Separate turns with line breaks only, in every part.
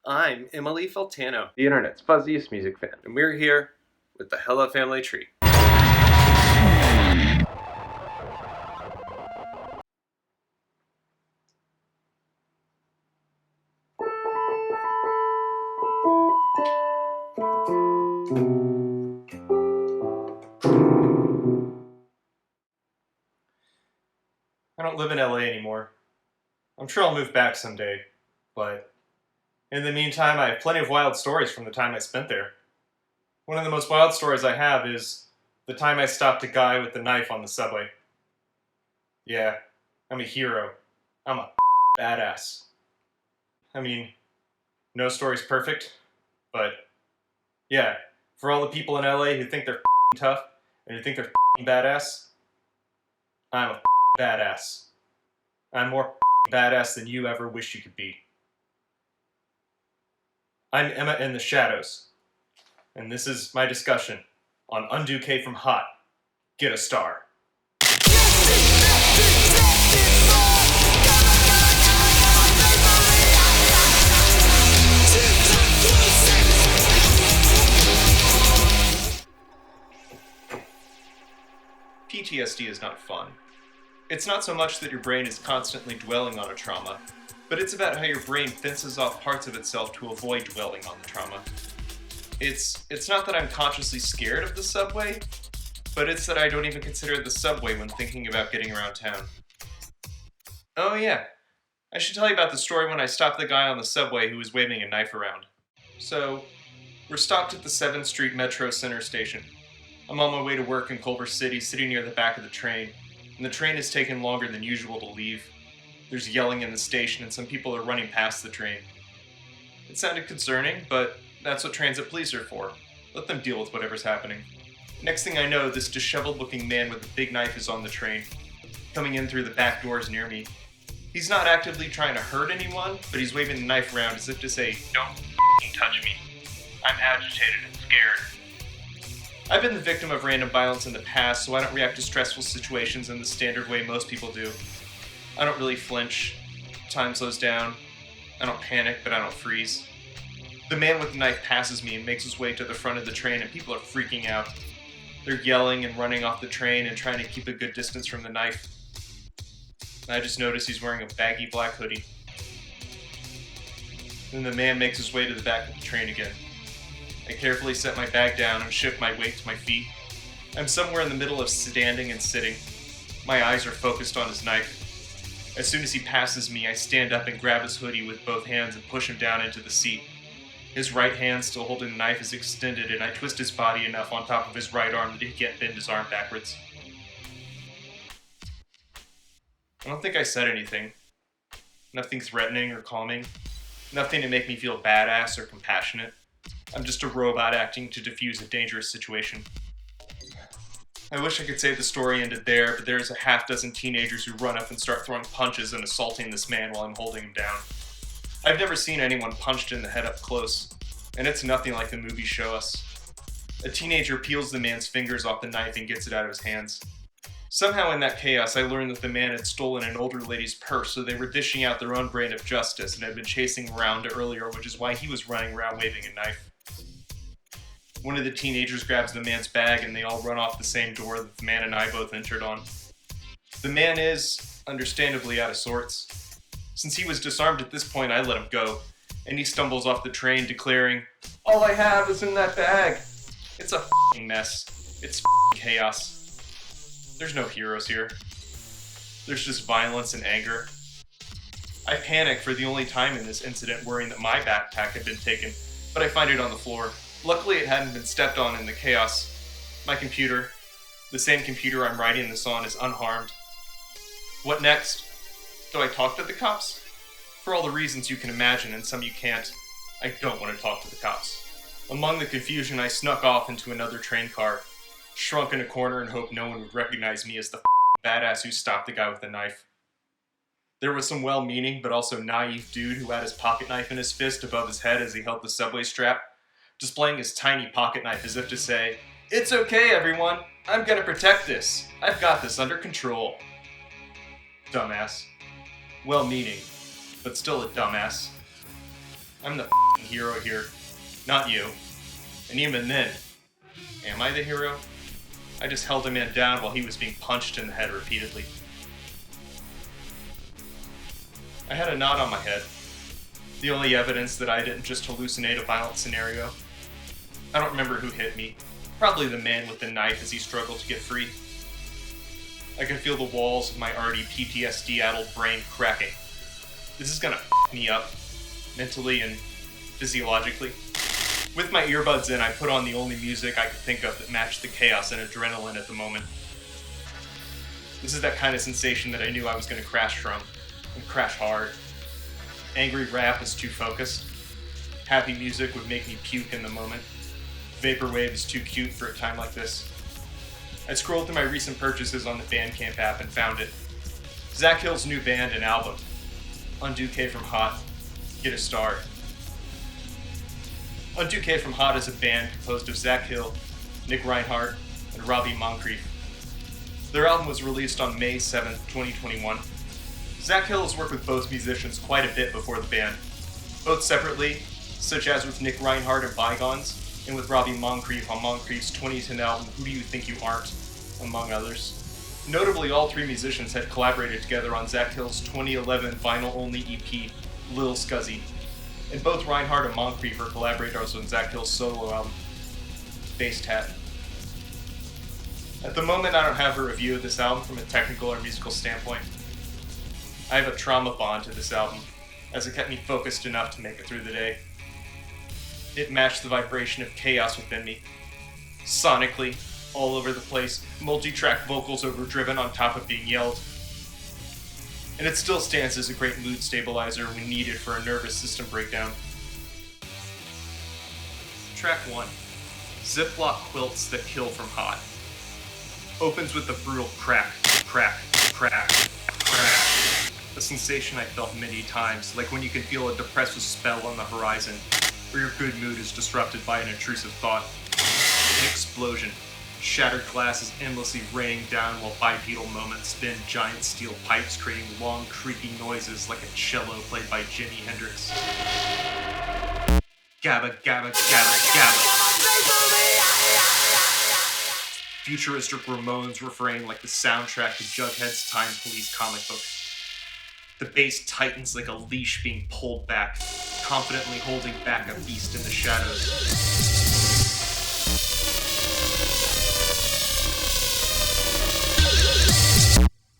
I'm Lee Feltano,
the internet's fuzziest music fan.
and we're here with the Hello Family Tree. I don't live in LA anymore. I'm sure I'll move back someday, but in the meantime, I have plenty of wild stories from the time I spent there. One of the most wild stories I have is the time I stopped a guy with a knife on the subway. Yeah, I'm a hero. I'm a badass. I mean, no story's perfect, but yeah, for all the people in LA who think they're tough and who think they're badass, I'm a badass. I'm more badass than you ever wish you could be. I'm Emma in the Shadows, and this is my discussion on Undo K from Hot. Get a star. PTSD is not fun. It's not so much that your brain is constantly dwelling on a trauma, but it's about how your brain fences off parts of itself to avoid dwelling on the trauma. It's not that I'm consciously scared of the subway, but it's that I don't even consider the subway when thinking about getting around town. Oh yeah, I should tell you about the story when I stopped the guy on the subway who was waving a knife around. So, we're stopped at the 7th Street Metro Center station. I'm on my way to work in Culver City, sitting near the back of the train, and the train has taken longer than usual to leave. There's yelling in the station, and some people are running past the train. It sounded concerning, but that's what transit police are for. Let them deal with whatever's happening. Next thing I know, this disheveled-looking man with a big knife is on the train, coming in through the back doors near me. He's not actively trying to hurt anyone, but he's waving the knife around as if to say, "Don't f***ing touch me. I'm agitated and scared." I've been the victim of random violence in the past, so I don't react to stressful situations in the standard way most people do. I don't really flinch. Time slows down. I don't panic, but I don't freeze. The man with the knife passes me and makes his way to the front of the train, and people are freaking out. They're yelling and running off the train and trying to keep a good distance from the knife. I just notice he's wearing a baggy black hoodie. Then the man makes his way to the back of the train again. I carefully set my bag down and shift my weight to my feet. I'm somewhere in the middle of standing and sitting. My eyes are focused on his knife. As soon as he passes me, I stand up and grab his hoodie with both hands and push him down into the seat. His right hand, still holding the knife, is extended, and I twist his body enough on top of his right arm that he can't bend his arm backwards. I don't think I said anything. Nothing threatening or calming. Nothing to make me feel badass or compassionate. I'm just a robot acting to defuse a dangerous situation. I wish I could say the story ended there, but there's a half-dozen teenagers who run up and start throwing punches and assaulting this man while I'm holding him down. I've never seen anyone punched in the head up close, and it's nothing like the movies show us. A teenager peels the man's fingers off the knife and gets it out of his hands. Somehow in that chaos, I learned that the man had stolen an older lady's purse, so they were dishing out their own brand of justice and had been chasing around earlier, which is why he was running around waving a knife. One of the teenagers grabs the man's bag and they all run off the same door that the man and I both entered on. The man is, understandably, out of sorts. Since he was disarmed at this point, I let him go, and he stumbles off the train declaring, "All I have is in that bag." It's a f***ing mess. It's f***ing chaos. There's no heroes here. There's just violence and anger. I panic for the only time in this incident, worrying that my backpack had been taken, but I find it on the floor. Luckily, it hadn't been stepped on in the chaos. My computer, the same computer I'm writing this on, is unharmed. What next? Do I talk to the cops? For all the reasons you can imagine, and some you can't, I don't want to talk to the cops. Among the confusion, I snuck off into another train car, shrunk in a corner and hoped no one would recognize me as the badass who stopped the guy with the knife. There was some well-meaning but also naive dude who had his pocket knife in his fist above his head as he held the subway strap, displaying his tiny pocket knife as if to say, "It's okay, everyone. I'm gonna protect this. I've got this under control." Dumbass. Well-meaning, but still a dumbass. I'm the f***ing hero here, not you. And even then, am I the hero? I just held a man down while he was being punched in the head repeatedly. I had a knot on my head, the only evidence that I didn't just hallucinate a violent scenario. I don't remember who hit me, probably the man with the knife as he struggled to get free. I could feel the walls of my already PTSD-addled brain cracking. This is gonna f*** me up, mentally and physiologically. With my earbuds in, I put on the only music I could think of that matched the chaos and adrenaline at the moment. This is that kind of sensation that I knew I was gonna crash from, and crash hard. Angry rap is too focused. Happy music would make me puke in the moment. Vaporwave is too cute for a time like this. I scrolled through my recent purchases on the Bandcamp app and found it. Zach Hill's new band and album, Undo from Hot, get a star. Undo from Hot is a band composed of Zach Hill, Nick Reinhart, and Robby Moncrieff. Their album was released on May 7th, 2021. Zach Hill has worked with both musicians quite a bit before the band, both separately, such as with Nick Reinhart in Bygones, and with Robby Moncrieff on Moncrieff's 2010 album Who Do You Think You Aren't, among others. Notably, all three musicians had collaborated together on Zach Hill's 2011 vinyl-only EP, Lil Scuzzy, and both Reinhart and Moncrieff are collaborators on Zach Hill's solo album, Felthead. At the moment, I don't have a review of this album from a technical or musical standpoint. I have a trauma bond to this album, as it kept me focused enough to make it through the day. It matched the vibration of chaos within me. Sonically, all over the place, multi-track vocals overdriven on top of being yelled. And it still stands as a great mood stabilizer when needed for a nervous system breakdown. Track 1, Ziploc Quilts That Kill From Hot. Opens with the brutal crack, crack, crack, crack. A sensation I felt many times, like when you can feel a depressive spell on the horizon, or your good mood is disrupted by an intrusive thought. An explosion. Shattered glass is endlessly raining down while bipedal moments spin giant steel pipes, creating long, creaky noises like a cello played by Jimi Hendrix. Gabba, gabba, gabba, gabba. Futuristic Ramones refrain like the soundtrack to Jughead's Time Police comic book. The bass tightens like a leash being pulled back, confidently holding back a beast in the shadows.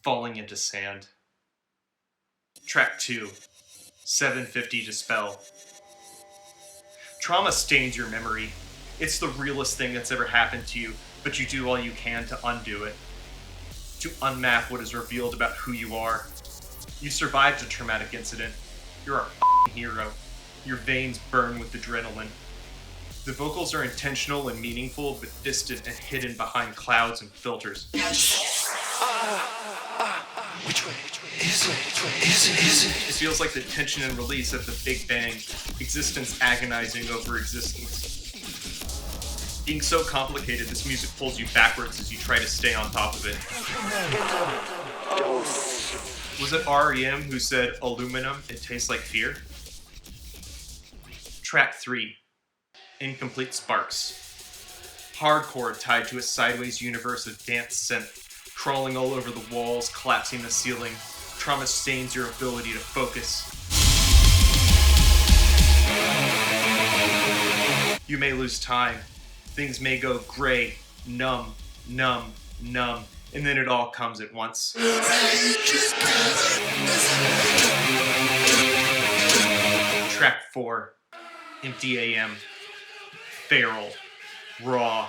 Falling into sand. Track 2, 750 Dispel. Trauma stains your memory. It's the realest thing that's ever happened to you, but you do all you can to undo it. To unmap what is revealed about who you are. You survived a traumatic incident. You're a f***ing hero. Your veins burn with adrenaline. The vocals are intentional and meaningful, but distant and hidden behind clouds and filters.
Which way is it?
It feels like the tension and release of the Big Bang, existence agonizing over existence. Being so complicated, this music pulls you backwards as you try to stay on top of it. Was it REM who said, aluminum, it tastes like fear? Track 3, Incomplete Sparks. Hardcore tied to a sideways universe of dance synth, crawling all over the walls, collapsing the ceiling. Trauma stains your ability to focus. You may lose time. Things may go gray, numb, numb, numb, and then it all comes at once. Track 4, Empty AM. Feral. Raw.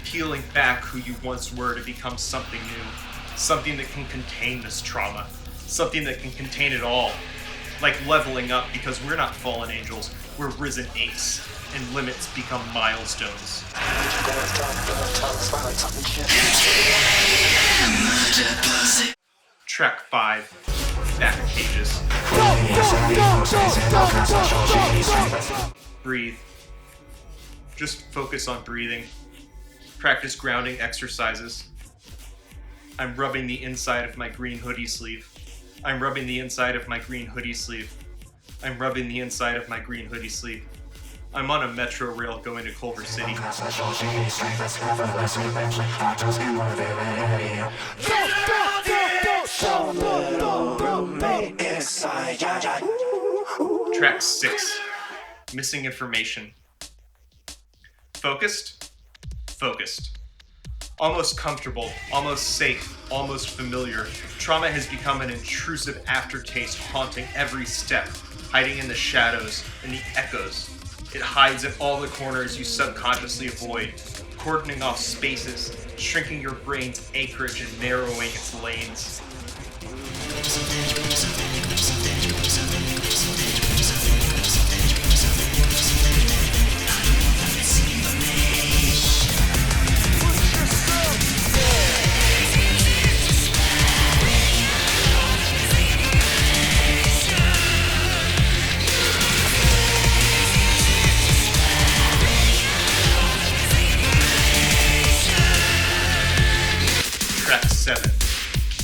Peeling back who you once were to become something new. Something that can contain this trauma. Something that can contain it all. Like leveling up, because we're not fallen angels, we're risen apes. And limits become milestones. Track 5, Back Cages. Breathe. Just focus on breathing. Practice grounding exercises. I'm rubbing the inside of my green hoodie sleeve. I'm rubbing the inside of my green hoodie sleeve. I'm rubbing the inside of my green hoodie sleeve. I'm on a metro rail going to Culver City. Track 6. Missing information. Focused? Focused. Almost comfortable, almost safe, almost familiar. Trauma has become an intrusive aftertaste haunting every step, hiding in the shadows and the echoes. It hides in all the corners you subconsciously avoid, cordoning off spaces, shrinking your brain's acreage and narrowing its lanes. Track 7.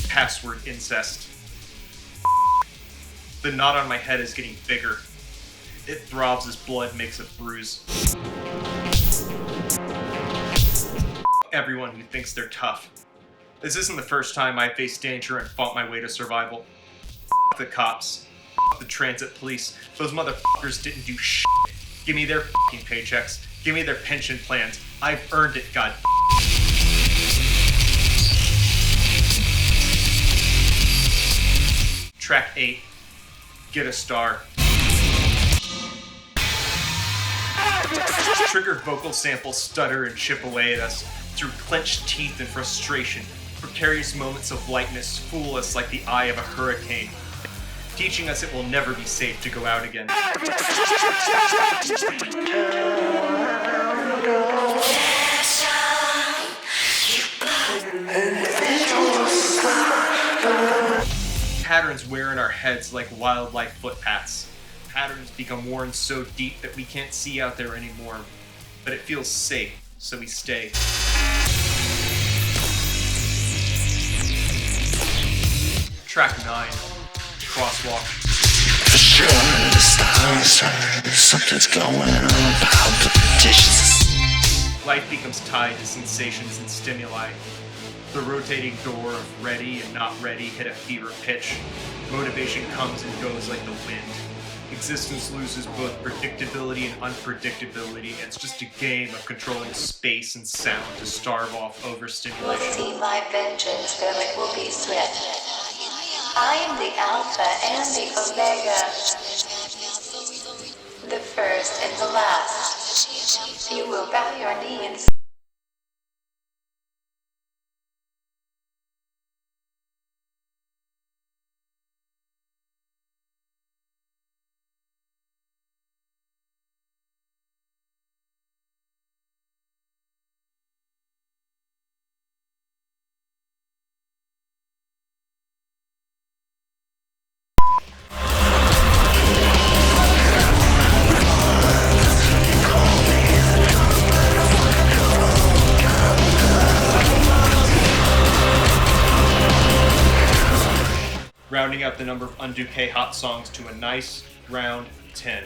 Password incest. The knot on my head is getting bigger. It throbs as blood makes a bruise. Everyone who thinks they're tough. This isn't the first time I faced danger and fought my way to survival. The cops. The transit police. Those motherfuckers didn't do shit. Give me their fucking paychecks. Give me their pension plans. I've earned it, god. Track 8. Get a star. Trigger vocal samples stutter and chip away at us through clenched teeth and frustration. Precarious moments of lightness fool us like the eye of a hurricane, teaching us it will never be safe to go out again. Patterns wear in our heads like wildlife footpaths. Patterns become worn so deep that we can't see out there anymore, but it feels safe, so we stay. Track 9. Crosswalk.
For sure, the stars are something's going on about the petitions.
Life becomes tied to sensations and stimuli. The rotating door of ready and not ready hit a fever pitch. Motivation comes and goes like the wind. Existence loses both predictability and unpredictability. It's just a game of controlling space and sound to starve off overstimulation.
Will see my vengeance, though it will be swift. I am the Alpha and the Omega, the first and the last. You will bow your knee and
rounding out the number of Undo hot songs to a nice round 10.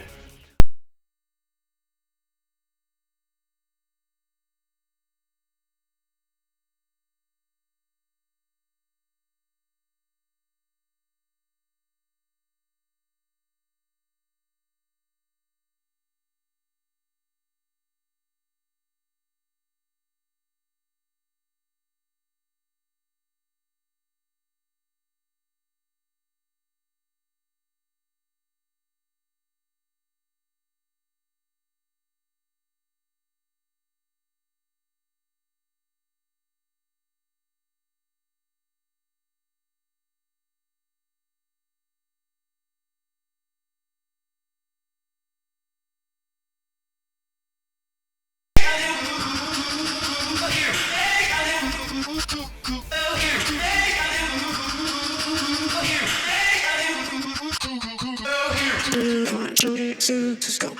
Let's go.